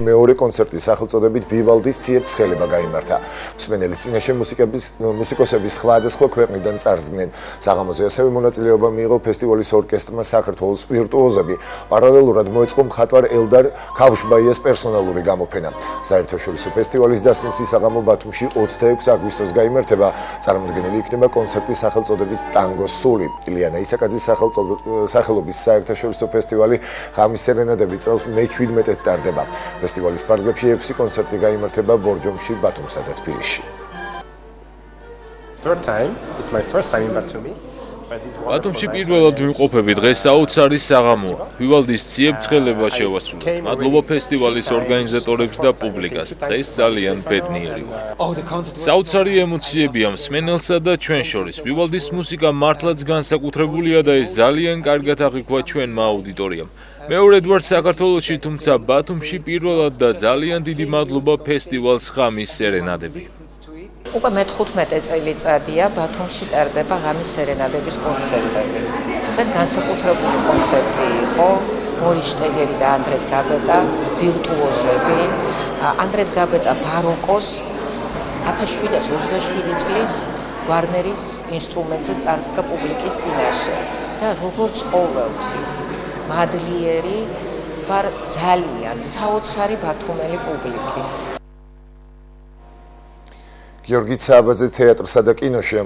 მეორე კონცერტი სახელწოდებით ვივალდის ციებ-ცხელება გაიმართა. მსმენელის წინაშე მუსიკოსების სხვადასხვა ქვეყნიდან წარსდგნენ. საღამოზე ასევე მონაწილეობა მიიღო ფესტივალის ორკესტრმა საქართველოს ვირტუოზები. პარალელურად მოეწყო მხატვარ ელდარ ქავშბაიას პერსონალური გამოფენა. საერთაშორისო ფესტივალის დასმითი საღამო ბათუმში 26 აგვისტოს გაიმართება. წარმოდგენილი იქნება კონცერტის სახელწოდებით ტანგოს სული. ილიანა ისაკაძის სახელობის საერთაშორისო ფესტივალი ღამის სერენადები წელს მე-17-ად ტარდება. ფესტივალის ფარგლებში 6 კონცერტი გაიმართება ბორჯომში, ბათუმსა და თბილისში. ბათუმში პირველად ვიმყოფები დღეს საოცარი საღამოა. ვივალდის ციებ-ცხელება შევასრულეთ. მადლობა ფესტივალის ორგანიზატორებს და პუბლიკას. დღეს ძალიან ბედნიერი ვარ. საოცარი ემოციებია მსმენელსა და ჩვენ შორის. ვივალდის მუსიკა მართლაც განსაკუთრებულია და ეს ძალიან კარგად აღიქვა ჩვენმა აუდიტორიამ. მეორედ ვარ საქართველოში, თუმცა ბათუმში პირველად და ძალიან დიდი მადლობა ფესტივალს ღამის სერენადები. უკვე მე-15 წელიწადია ბათუმში ტარდება ღამის სერენადების კონცერტები. დღეს განსაკუთრებული კონცერტი იყო. მორис შტეგერი და ანდრეს გაბეტა ვირტუოზები. ანდრეს გაბეტა ბაროკოს 1727 წლის ვარნერის ინსტრუმენტზე წარსდგა პუბლიკის წინაშე და როგორც ყოველთვის მადლიერი ვარ ძალიან საოცარი ბათუმელი პუბლიკის. გიორგი ცაბაძე თეატრსა და კინოში